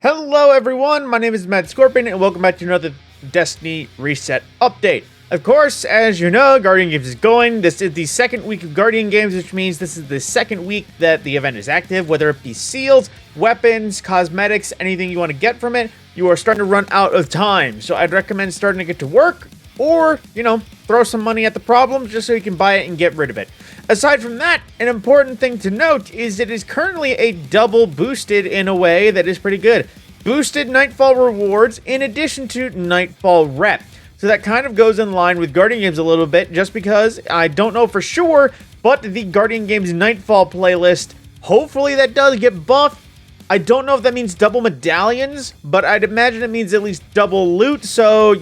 Hello everyone, my name is Matt Scorpion and welcome back to another Destiny Reset update. Of course, as you know, Guardian Games is going. This is the second week of Guardian Games, which means this is the second week that the event is active, whether it be seals, weapons, cosmetics, anything you want to get from it. You are starting to run out of time, so I'd recommend starting to get to work or, throw some money at the problem just so you can buy it and get rid of it. Aside from that, an important thing to note is it is currently a double boosted in a way that is pretty good. Boosted Nightfall rewards in addition to Nightfall rep. So that kind of goes in line with Guardian Games a little bit, just because I don't know for sure, but the Guardian Games Nightfall playlist, hopefully that does get buffed. I don't know if that means double medallions, but I'd imagine it means at least double loot. So,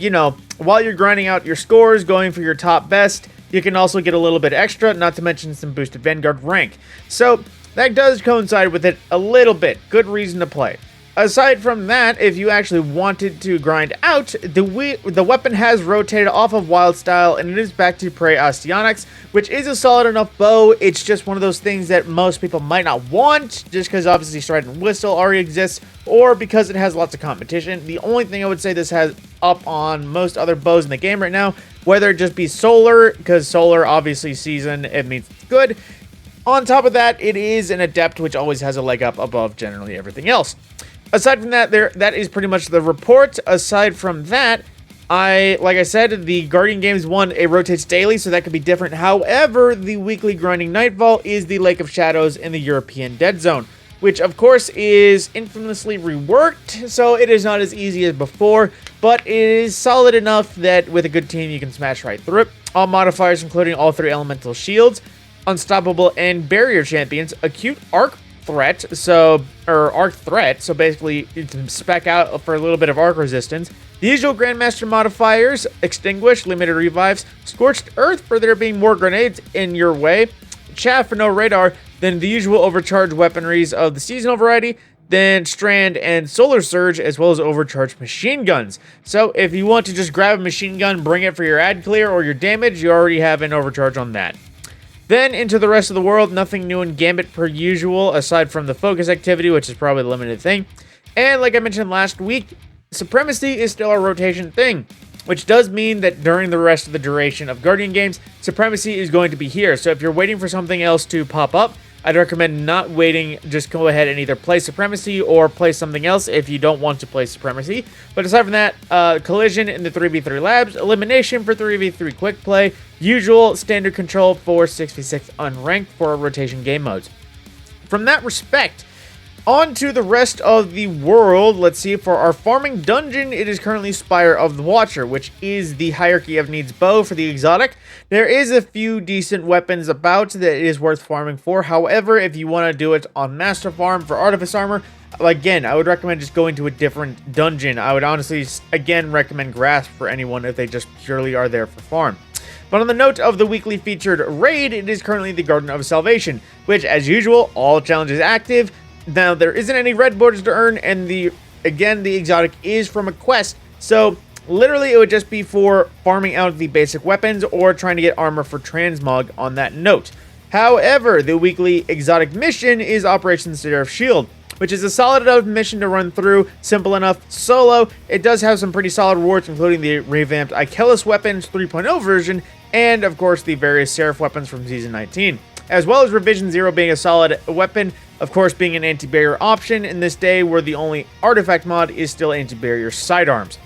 while you're grinding out your scores, going for your top best, you can also get a little bit extra, not to mention some boosted Vanguard rank. So that does coincide with it a little bit. Good reason to play. Aside from that, if you actually wanted to grind out, the weapon has rotated off of Wildstyle and it is back to Prey Osteonyx, which is a solid enough bow. It's just one of those things that most people might not want, just because obviously Stride and Whistle already exists, or because it has lots of competition. The only thing I would say this has up on most other bows in the game right now, whether it just be Solar, because Solar obviously season, it means it's good. On top of that, it is an Adept, which always has a leg up above generally everything else. Aside from that, that is pretty much the report. Aside from that, like I said, the Guardian Games one, it rotates daily, so that could be different. However, the weekly grinding Nightfall is the Lake of Shadows in the European Dead Zone, which of course is infamously reworked, so it is not as easy as before, but it is solid enough that with a good team you can smash right through it. All modifiers, including all three elemental shields, unstoppable and barrier champions, acute arc threat, so basically you can spec out for a little bit of arc resistance. The usual Grandmaster modifiers, extinguish, limited revives, scorched earth for there being more grenades in your way, chaff for no radar, then the usual overcharged weaponries of the seasonal variety, then strand and solar surge, as well as overcharged machine guns. So if you want to just grab a machine gun, bring it for your ad clear or your damage, you already have an overcharge on that. Then into the rest of the world, nothing new in Gambit per usual, aside from the focus activity, which is probably the limited thing. And like I mentioned last week, Supremacy is still a rotation thing, which does mean that during the rest of the duration of Guardian Games, Supremacy is going to be here. So if you're waiting for something else to pop up, I'd recommend not waiting, just go ahead and either play Supremacy or play something else if you don't want to play Supremacy. But aside from that, Collision in the 3v3 labs, Elimination for 3v3 quick play, usual standard control for 6v6 unranked for rotation game modes. From that respect, on to the rest of the world. Let's see, for our farming dungeon, it is currently Spire of the Watcher, which is the Hierarchy of Needs bow for the exotic. There is a few decent weapons about that it is worth farming for. However, if you want to do it on Master Farm for Artifice Armor, again, I would recommend just going to a different dungeon. I would honestly, again, recommend Grasp for anyone if they just purely are there for farm. But on the note of the weekly featured raid, it is currently the Garden of Salvation, which, as usual, all challenges active. Now, there isn't any red borders to earn, and the exotic is from a quest, so literally it would just be for farming out the basic weapons or trying to get armor for transmog on that note. However, the weekly exotic mission is Operation Seraph Shield, which is a solid enough mission to run through, simple enough solo. It does have some pretty solid rewards, including the revamped Ikelus weapons 3.0 version, and of course the various Seraph weapons from Season 19, as well as Revision 0 being a solid weapon, of course being an anti-barrier option in this day where the only artifact mod is still anti-barrier sidearms.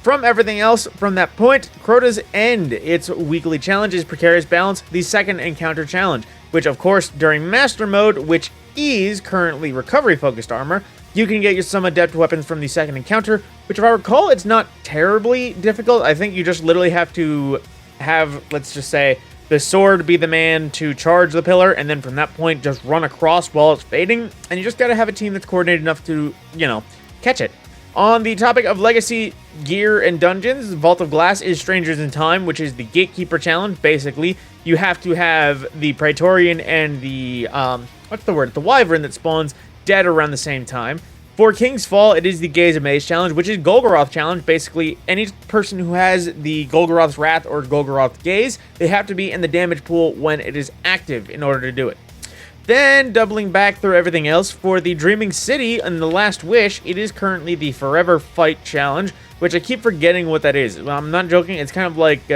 From everything else from that point, Crota's End, its weekly challenge is Precarious Balance, the second encounter challenge, which of course during Master Mode, which is currently recovery focused armor, you can get some adept weapons from the second encounter, which if I recall, it's not terribly difficult. I think you just literally have to have, let's just say, the sword be the man to charge the pillar, and then from that point, just run across while it's fading, and you just gotta have a team that's coordinated enough to, catch it. On the topic of legacy gear and dungeons, Vault of Glass is Strangers in Time, which is the Gatekeeper challenge. Basically, you have to have the Praetorian and the, the Wyvern that spawns dead around the same time. For King's Fall, it is the Gaze of Maze challenge, which is Golgoroth challenge. Basically, any person who has the Golgoroth's Wrath or Golgoroth Gaze, they have to be in the damage pool when it is active in order to do it. Then, doubling back through everything else, for the Dreaming City and the Last Wish, it is currently the Forever Fight Challenge, which I keep forgetting what that is. Well, I'm not joking, it's kind of like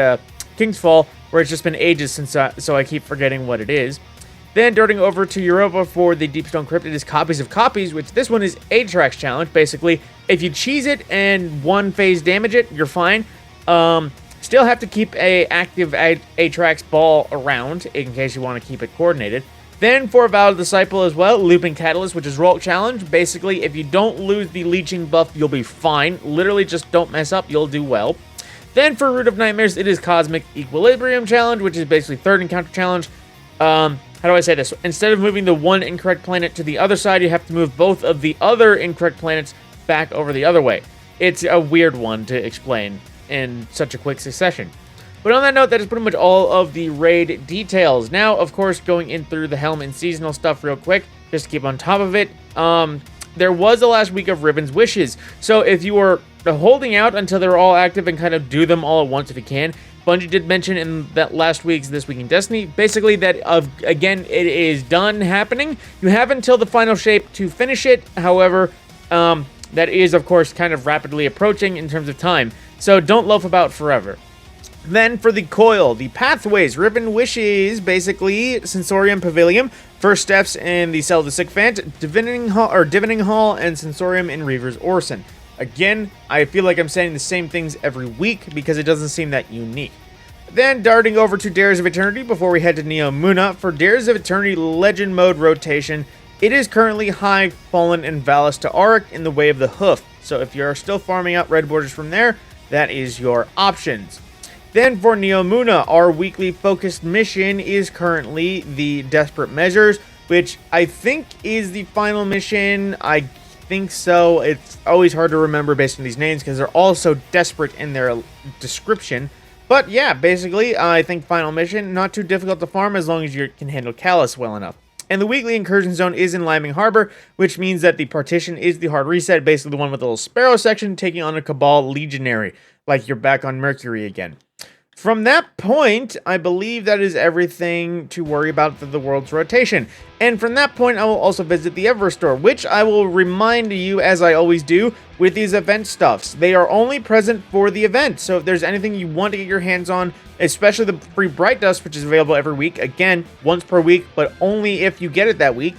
King's Fall, where it's just been ages since so I keep forgetting what it is. Then, darting over to Europa for the Deepstone Crypt, it is Copies of Copies, which this one is Atrax Challenge. Basically, if you cheese it and one phase damage it, you're fine. Still have to keep a active Atrax ball around, in case you want to keep it coordinated. Then for Vow of the Disciple as well, Looping Catalyst, which is Rolk Challenge. Basically, if you don't lose the leeching buff, you'll be fine. Literally, just don't mess up, you'll do well. Then for Root of Nightmares, it is Cosmic Equilibrium Challenge, which is basically third encounter challenge. How do I say this? Instead of moving the one incorrect planet to the other side, you have to move both of the other incorrect planets back over the other way. It's a weird one to explain in such a quick succession. But on that note, that is pretty much all of the raid details. Now, of course, going in through the Helm and seasonal stuff real quick, just to keep on top of it. There was the last week of Ribbon's Wishes. So if you were holding out until they're all active and kind of do them all at once if you can, Bungie did mention in that last week's This Week in Destiny, basically that, again, it is done happening. You have until the final shape to finish it. However, that is, of course, kind of rapidly approaching in terms of time. So don't loaf about forever. Then for the Coil, the Pathways, Ribbon Wishes, basically, Sensorium Pavilion, First Steps in the Cell of the Sycophant, Divining Hall, and Sensorium in Reaver's Orson. Again, I feel like I'm saying the same things every week because it doesn't seem that unique. Then darting over to Dares of Eternity before we head to Neo Muna. For Dares of Eternity Legend Mode rotation, it is currently High, Fallen, and Valis to Auric in the Way of the Hoof. So if you're still farming out red borders from there, that is your options. Then for Neo Muna, our weekly focused mission is currently the Desperate Measures, which I think is the final mission. I think so. It's always hard to remember based on these names because they're all so desperate in their description. But yeah, basically, I think final mission, not too difficult to farm as long as you can handle Callus well enough. And the weekly incursion zone is in Liming Harbor, which means that the partition is the hard reset, basically the one with the little sparrow section, taking on a Cabal Legionary, like you're back on Mercury again. From that point, I believe that is everything to worry about for the world's rotation. And from that point, I will also visit the Eververse store, which I will remind you, as I always do, with these event stuffs. They are only present for the event, so if there's anything you want to get your hands on, especially the free Bright Dust, which is available every week, again, once per week, but only if you get it that week.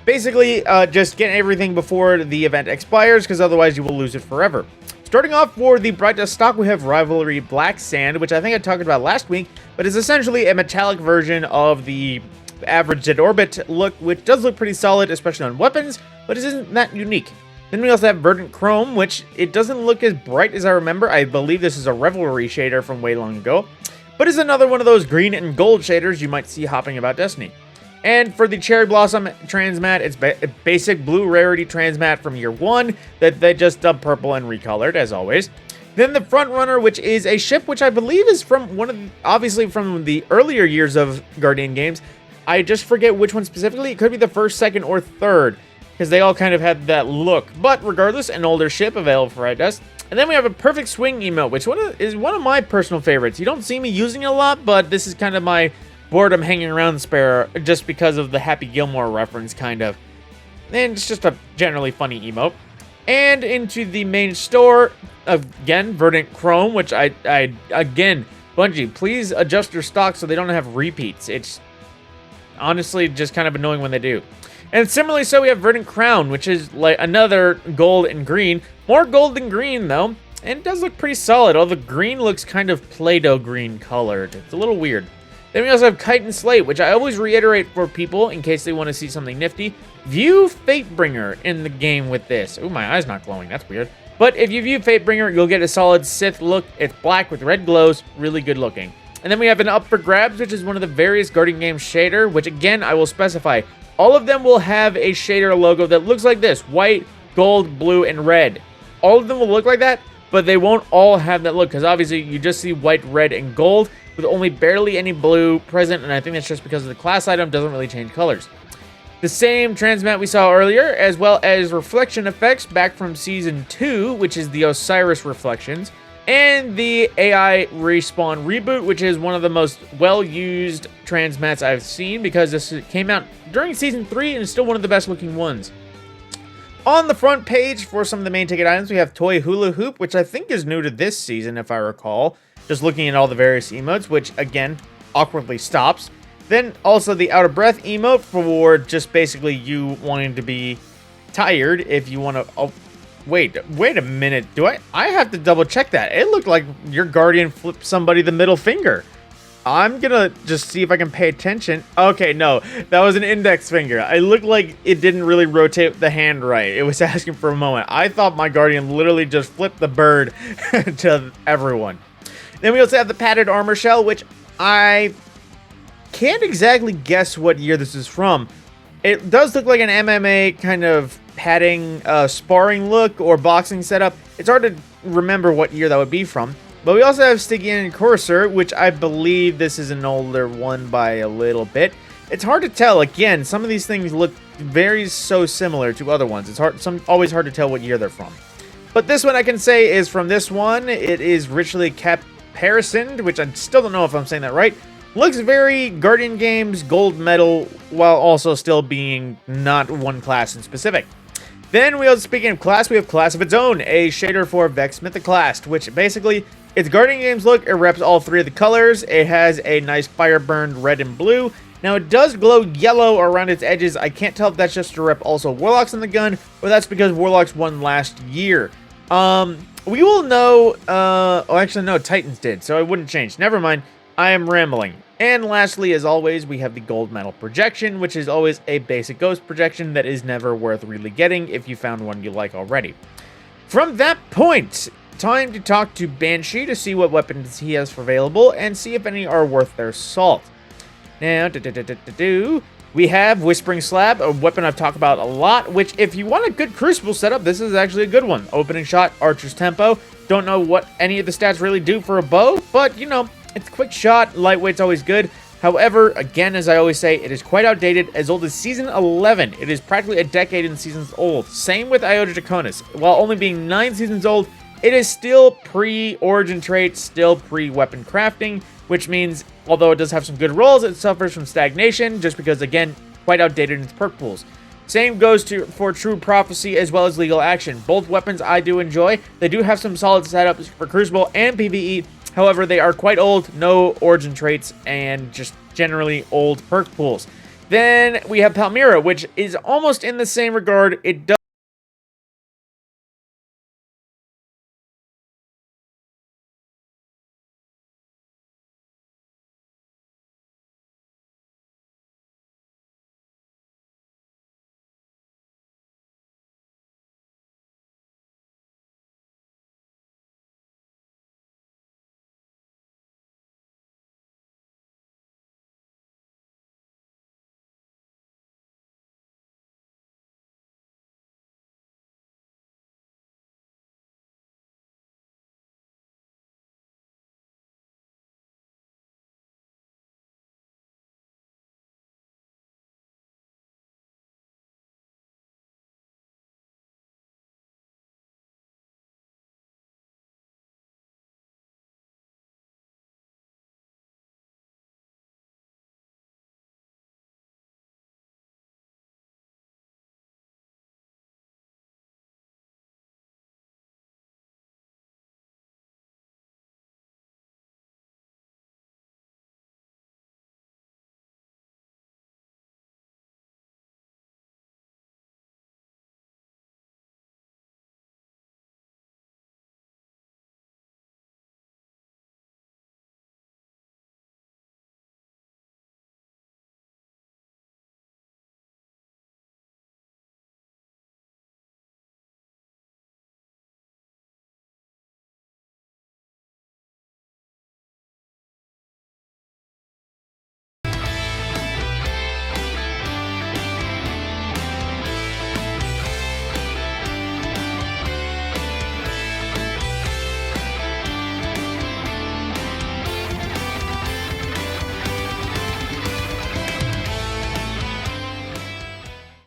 Basically, just get everything before the event expires, because otherwise you will lose it forever. Starting off for the Bright Dust stock, we have Rivalry Black Sand, which I think I talked about last week, but is essentially a metallic version of the average Dead Orbit look, which does look pretty solid, especially on weapons, but it isn't that unique. Then we also have Verdant Chrome, which it doesn't look as bright as I remember. I believe this is a Revelry shader from way long ago, but is another one of those green and gold shaders you might see hopping about Destiny. And for the Cherry Blossom Transmat, it's basic blue rarity Transmat from year 1 that they just dubbed purple and recolored, as always. Then the Front Runner, which is a ship which I believe is from obviously from the earlier years of Guardian games. I just forget which one specifically. It could be the first, second, or third, because they all kind of had that look. But regardless, an older ship available for Bright Dust. And then we have a Perfect Swing emote, which is one of my personal favorites. You don't see me using it a lot, but this is kind of my boredom hanging around spare just because of the Happy Gilmore reference, kind of. And it's just a generally funny emote. And into the main store, again, Verdant Chrome, which again, Bungie, please adjust your stock so they don't have repeats. It's honestly just kind of annoying when they do. And similarly, so we have Verdant Crown, which is like another gold and green. More gold than green, though. And it does look pretty solid, although the green looks kind of Play-Doh green colored. It's a little weird. Then we also have Kite and Slate, which I always reiterate for people in case they want to see something nifty. View Fatebringer in the game with this. Ooh, my eye's not glowing. That's weird. But if you view Fatebringer, you'll get a solid Sith look. It's black with red glows. Really good looking. And then we have an Up for Grabs, which is one of the various Guardian Games shader, which again, I will specify. All of them will have a shader logo that looks like this. White, gold, blue, and red. All of them will look like that, but they won't all have that look, because obviously you just see white, red, and gold, with only barely any blue present, and I think that's just because of the class item doesn't really change colors. The same transmat we saw earlier, as well as reflection effects back from Season 2, which is the Osiris Reflections. and the AI Respawn Reboot, which is one of the most well-used transmats I've seen because this came out during Season 3 and is still one of the best-looking ones. On the front page for some of the main ticket items, we have Toy Hula Hoop, which I think is new to this season, if I recall. Just looking at all the various emotes, which, again, awkwardly stops. Then also the Out of Breath emote for just basically you wanting to be tired if you want to... Oh, wait a minute. Do I have to double check that. It looked like your Guardian flipped somebody the middle finger. I'm gonna just see if I can pay attention. Okay, no, that was an index finger. It looked like it didn't really rotate the hand right. It was asking for a moment. I thought my Guardian literally just flipped the bird to everyone. Then we also have the padded armor shell, which I can't exactly guess what year this is from. It does look like an MMA kind of padding sparring look or boxing setup. It's hard to remember what year that would be from. But we also have Stygian Courser, which I believe this is an older one by a little bit. It's hard to tell. Again, some of these things look so similar to other ones. It's always hard to tell what year they're from. But this one I can say is from this one. It is richly caparisoned, which I still don't know if I'm saying that right. Looks very Guardian Games gold medal, while also still being not one class in specific. Then we also, speaking of class, we have Class of its own, a shader for Vex Mythoclast, which basically, it's Guardian Games look. It reps all three of the colors. It has a nice fire burned red and blue. Now it does glow yellow around its edges. I can't tell if that's just to rep also Warlocks on the gun, or that's because Warlocks won last year. We will know, oh actually no, Titans did, so it wouldn't change. Never mind, I am rambling. And lastly, as always, we have the gold metal projection, which is always a basic ghost projection that is never worth really getting if you found one you like already. From that point, time to talk to Banshee to see what weapons he has available and see if any are worth their salt. Now, we have Whispering Slab, a weapon I've talked about a lot, which if you want a good Crucible setup, this is actually a good one. Opening shot, Archer's Tempo. Don't know what any of the stats really do for a bow, but you know, it's a quick shot, lightweight's always good. However, again, as I always say, it is quite outdated, as old as Season 11. It is practically a decade in seasons old. Same with Iota Draconis. While only being 9 seasons old, it is still pre-origin trait, still pre-weapon crafting, which means, although it does have some good rolls, it suffers from stagnation, just because, again, quite outdated in its perk pools. Same goes for True Prophecy as well as Legal Action. Both weapons I do enjoy. They do have some solid setups for Crucible and PvE. However, they are quite old, no origin traits, and just generally old perk pools. Then we have Palmyra, which is almost in the same regard. It